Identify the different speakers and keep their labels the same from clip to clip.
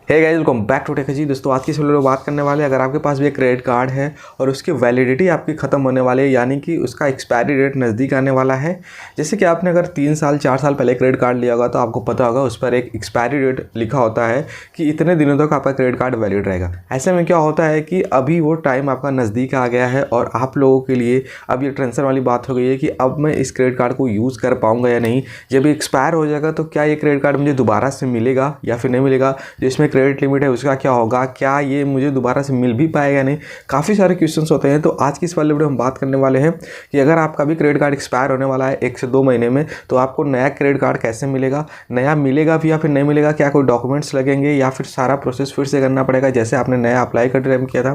Speaker 1: Hey guys, welcome back to tech ji. दोस्तों, आज की इस वीडियो में बात करने वाले हैं, अगर आपके पास भी एक क्रेडिट कार्ड है और उसकी वैलिडिटी आपकी ख़त्म होने वाली है, यानी कि उसका एक्सपायरी डेट नज़दीक आने वाला है। जैसे कि आपने अगर 3 साल 4 साल पहले क्रेडिट कार्ड लिया होगा तो आपको पता होगा उस पर एक एक्सपायरी डेट लिखा होता है कि इतने दिनों तक आपका क्रेडिट कार्ड वैलिड रहेगा। ऐसे में क्या होता है कि अभी वो टाइम आपका नज़दीक आ गया है और आप लोगों के लिए अब ये टेंशन वाली बात हो गई है कि अब मैं इस क्रेडिट कार्ड को यूज़ कर पाऊँगा या नहीं। जब एक्सपायर हो जाएगा तो क्या ये क्रेडिट कार्ड मुझे दोबारा से मिलेगा या फिर नहीं मिलेगा, जो इसमें क्रेडिट लिमिट है उसका क्या होगा, क्या ये मुझे दोबारा से मिल भी पाएगा नहीं। काफ़ी सारे क्वेश्चंस होते हैं। तो आज की इस वाले वीडियो में हम बात करने वाले हैं कि अगर आपका भी क्रेडिट कार्ड एक्सपायर होने वाला है 1 से 2 महीने में, तो आपको नया क्रेडिट कार्ड कैसे मिलेगा, नया मिलेगा भी या फिर नहीं मिलेगा, क्या कोई डॉक्यूमेंट्स लगेंगे या फिर सारा प्रोसेस फिर से करना पड़ेगा जैसे आपने नया अप्लाई करते टाइम किया था,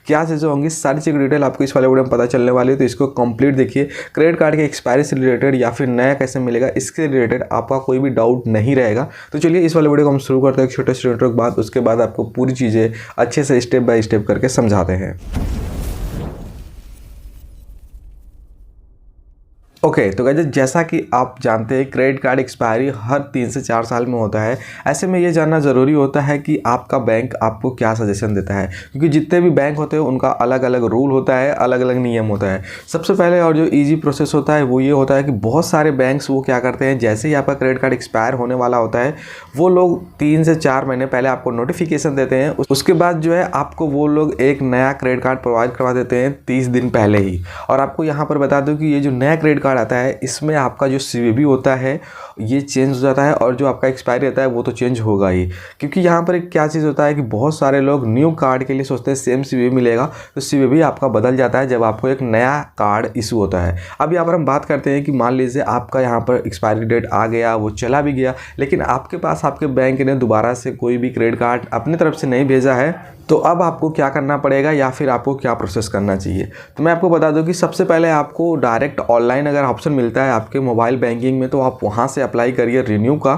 Speaker 1: क्या चीज़ें होंगी, सारी चीज़ डिटेल आपको इस वाले वीडियो में पता चलने वाली है। तो इसको कंप्लीट देखिए। क्रेडिट कार्ड के एक्सपायरी से रिलेटेड या फिर नया कैसे मिलेगा इसके रिलेटेड आपका कोई भी डाउट नहीं रहेगा। तो चलिए इस वाले वीडियो को हम शुरू करते हैं एक छोटे से इंट्रो के बाद। उसके बाद आपको पूरी चीज़ें अच्छे से स्टेप बाय स्टेप करके समझाते हैं। ओके, तो गाइस, जैसा कि आप जानते हैं क्रेडिट कार्ड एक्सपायरी हर 3 से 4 साल में होता है। ऐसे में ये जानना ज़रूरी होता है कि आपका बैंक आपको क्या सजेशन देता है, क्योंकि जितने भी बैंक होते हैं उनका अलग अलग रूल होता है, अलग अलग नियम होता है। सबसे पहले और जो ईजी प्रोसेस होता है वो ये होता है कि बहुत सारे बैंक्स वो क्या करते हैं, जैसे ही आपका क्रेडिट कार्ड एक्सपायर होने वाला होता है वो लोग 3 से 4 महीने पहले आपको नोटिफिकेशन देते हैं। उसके बाद जो है आपको वो लोग एक नया क्रेडिट कार्ड प्रोवाइड करवा देते हैं 30 दिन पहले ही। और आपको यहाँ पर बता दूँ कि ये जो नया क्रेडिट कार्ड आता है इसमें आपका जो CVV होता है ये चेंज हो जाता है और जो आपका एक्सपायरी रहता है वो तो चेंज होगा ही। क्योंकि यहाँ पर क्या चीज़ होता है कि बहुत सारे लोग न्यू कार्ड के लिए सोचते हैं सेम CVV मिलेगा, तो CVV आपका बदल जाता है जब आपको एक नया कार्ड इशू होता है। अब यहाँ पर हम बात करते हैं कि मान लीजिए आपका यहाँ पर एक्सपायरी डेट आ गया, वो चला भी गया, लेकिन आपके पास आपके बैंक ने दोबारा से कोई भी क्रेडिट कार्ड अपनी तरफ से नहीं भेजा है, तो अब आपको क्या करना पड़ेगा या फिर आपको क्या प्रोसेस करना चाहिए। तो मैं आपको बता दूं कि सबसे पहले आपको डायरेक्ट ऑनलाइन अगर ऑप्शन मिलता है आपके मोबाइल बैंकिंग में तो आप वहां से अप्लाई करिए रिन्यू का।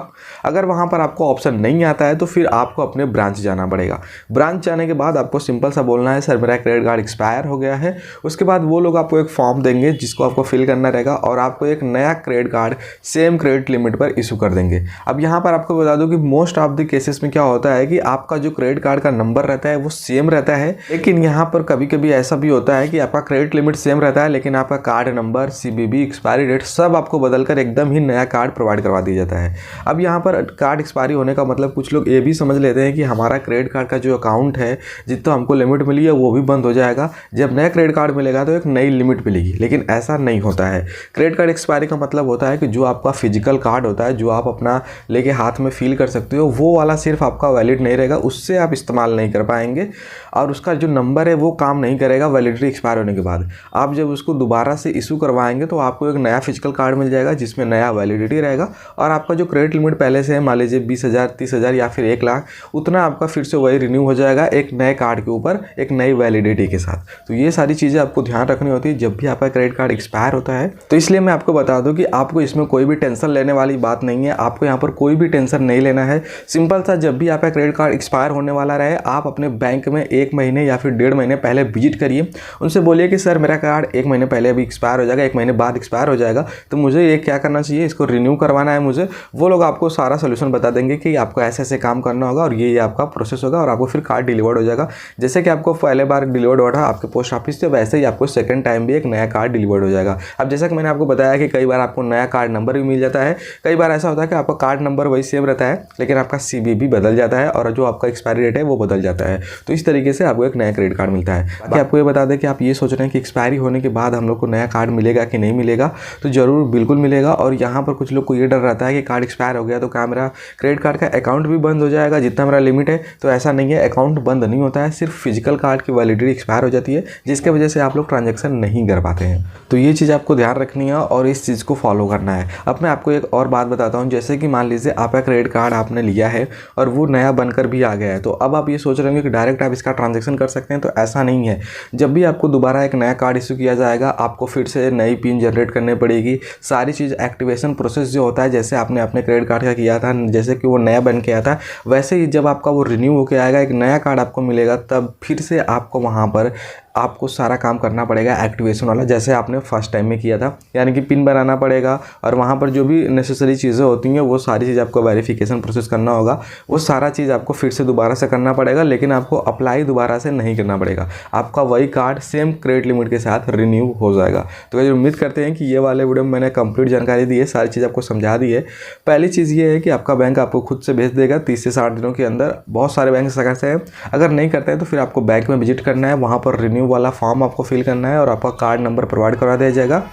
Speaker 1: अगर वहां पर आपको ऑप्शन नहीं आता है तो फिर आपको अपने ब्रांच जाना पड़ेगा। ब्रांच जाने के बाद आपको सिंपल सा बोलना है, सर मेरा क्रेडिट कार्ड एक्सपायर हो गया है। उसके बाद वो लोग आपको एक फॉर्म देंगे जिसको आपको फिल करना रहेगा और आपको एक नया credit card same credit limit पर इशू कर देंगे। अब यहाँ पर आपको बता दूँ कि मोस्ट ऑफ द केसेस में क्या होता है कि आपका जो क्रेडिट कार्ड का नंबर रहता है वो सेम रहता है, लेकिन यहाँ पर कभी कभी ऐसा भी होता है कि आपका क्रेडिट लिमिट सेम रहता है लेकिन आपका card number, CVV, expiry date सब आपको बदलकर एकदम ही नया कार्ड प्रोवाइड करवा दिया जाता है। अब यहाँ पर कार्ड एक्सपायरी होने का मतलब कुछ लोग ये भी समझ लेते हैं कि हमारा क्रेडिट कार्ड का जो अकाउंट है जितना हमको लिमिट मिली है वो भी बंद हो जाएगा, जब नया क्रेडिट कार्ड मिलेगा तो एक नई लिमिट मिलेगी। लेकिन ऐसा नहीं होता है। क्रेडिट कार्ड एक्सपायरी का मतलब होता है कि जो आपका फिजिकल कार्ड होता है जो आप अपना लेके हाथ में फील कर सकते हो वो वाला सिर्फ आपका वैलिड नहीं रहेगा, उससे आप इस्तेमाल नहीं कर पाएंगे और उसका जो नंबर है वो काम नहीं करेगा वैलिडिटी एक्सपायर होने के बाद। आप जब उसको दोबारा से इशू करवाएंगे तो आपको एक नया फिजिकल कार्ड मिल जाएगा जिसमें नया वैलिडिटी रहेगा और आपका जो क्रेडिट लिमिट पहले से है, मान लीजिए 20,000, 30,000 या फिर 1 लाख, उतना आपका फिर से वही रिन्यू हो जाएगा एक नए कार्ड के ऊपर एक नई वैलिडिटी के साथ। तो ये सारी चीज़ें आपको ध्यान रखनी होती है जब भी आपका क्रेडिट कार्ड एक्सपायर होता है। तो इसलिए मैं आपको बता दूँ कि आपको इसमें कोई भी टेंशन लेने वाली बात नहीं है। आपको यहाँ पर कोई भी टेंशन नहीं लेना है। सिंपल सा, जब भी आपका क्रेडिट कार्ड एक्सपायर होने वाला रहे आप अपने बैंक में 1 महीने या फिर 1.5 महीने पहले विजिट करिए। उनसे बोलिए कि सर मेरा कार्ड 1 महीने पहले अभी एक्सपायर हो जाएगा, 1 महीने बाद एक्सपायर हो जाएगा, तो मुझे ये क्या करना चाहिए, इसको रिन्यू करवाना है मुझे। वो लोग आपको सारा सोल्यूशन बता देंगे कि आपको ऐसे ऐसे काम करना होगा और ये आपका प्रोसेस होगा और आपको फिर कार्ड डिलीवर्ड हो जाएगा। जैसे कि आपको पहले बार डिलीवर्ड हुआ था आपके पोस्ट ऑफिस से, वैसे ही आपको सेकंड टाइम भी एक नया कार्ड डिलीवर्ड हो जाएगा। अब जैसा कि मैंने आपको बताया कि कई बार आपको नया कार्ड नंबर भी मिल जाता है, कई बार ऐसा होता है कि आपका कार्ड नंबर वही सेम रहता है लेकिन आपका CVV बदल जाता है और जो आपका एक्सपायरी डेट है वो बदल जाता है। तो इस तरीके से आपको एक नया क्रेडिट कार्ड मिलता है। बाकी आपको ये बता दें कि आप ये सोच रहे हैं कि एक्सपायरी होने के बाद हम लोग को नया कार्ड मिलेगा कि नहीं मिलेगा, तो ज़रूर बिल्कुल मिलेगा। और यहाँ पर कुछ लोग को ये डर रहता है कि कार्ड एक्सपायर हो गया तो क्या मेरा क्रेडिट कार्ड का अकाउंट भी बंद हो जाएगा जितना मेरा लिमिट है। तो ऐसा नहीं है, अकाउंट बंद नहीं होता है, सिर्फ फिजिकल कार्ड की वैलिडिटी एक्सपायर हो जाती है जिसकी वजह से आप लोग ट्रांजेक्शन नहीं कर पाते हैं। तो ये चीज़ आपको ध्यान रखनी है और इस चीज़ को फॉलो करना है। अब मैं आपको एक और बात बताता हूँ, जैसे कि मान लीजिए आपका क्रेडिट कार्ड आपने लिया है और वो नया बनकर भी आ गया है, तो अब आप ये सोच रहे होंगे कि डायरेक्ट आप इसका ट्रांजेक्शन कर सकते हैं, तो ऐसा नहीं है। जब भी आपको दोबारा एक नया कार्ड इशू किया जाएगा आपको फिर से नई पिन जनरेट करनी पड़ेगी। सारी चीज़ एक्टिवेशन प्रोसेस जो होता है जैसे आपने अपने क्रेडिट कार्ड का किया था, जैसे कि वो नया बन के आया था, वैसे ही जब आपका वो रिन्यू होकर आएगा एक नया कार्ड आपको मिलेगा तब फिर से आपको वहाँ पर आपको सारा काम करना पड़ेगा एक्टिवेशन वाला, जैसे आपने फर्स्ट टाइम में किया था, यानी कि पिन बनाना पड़ेगा और वहाँ पर जो भी नेसेसरी चीज़ें होती हैं वो सारी चीज़ आपको वेरिफिकेशन प्रोसेस करना होगा। वो सारा चीज़ आपको फिर से दोबारा से करना पड़ेगा, लेकिन आपको अप्लाई दोबारा से नहीं करना पड़ेगा। आपका वही कार्ड सेम क्रेडिट लिमिट के साथ रिन्यू हो जाएगा। तो गाइस उम्मीद करते हैं कि ये वाले वीडियो में मैंने कंप्लीट जानकारी दी है, सारी चीज़ आपको समझा दी है। पहली चीज़ ये है कि आपका बैंक आपको खुद से भेज देगा 30 से 60 दिनों के अंदर। बहुत सारे बैंक ऐसा करते हैं। अगर नहीं करते हैं तो फिर आपको बैंक में विजिट करना है, वहाँ पर रिन्यू वाला फॉर्म आपको फिल करना है और आपका कार्ड नंबर प्रोवाइड करवा दिया जाएगा।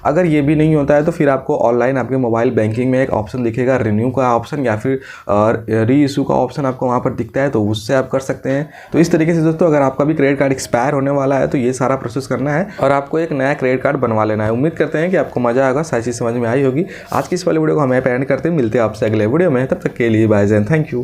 Speaker 1: अगर ये भी नहीं होता है तो फिर आपको ऑनलाइन आपके मोबाइल बैंकिंग में एक ऑप्शन दिखेगा, रिन्यू का ऑप्शन या फिर री इशू का ऑप्शन आपको वहाँ पर दिखता है, तो उससे आप कर सकते हैं। तो इस तरीके से दोस्तों अगर आपका भी क्रेडिट कार्ड एक्सपायर होने वाला है तो ये सारा प्रोसेस करना है और आपको एक नया क्रेडिट कार्ड बनवा लेना है। उम्मीद करते हैं कि आपको मजा आएगा, सारी चीज़ समझ में आई होगी। आज की इस वाले वीडियो को हम यहाँ पे एंड करते हैं, मिलते हैं आपसे अगले वीडियो में। तब तक के लिए बाय जय, थैंक यू।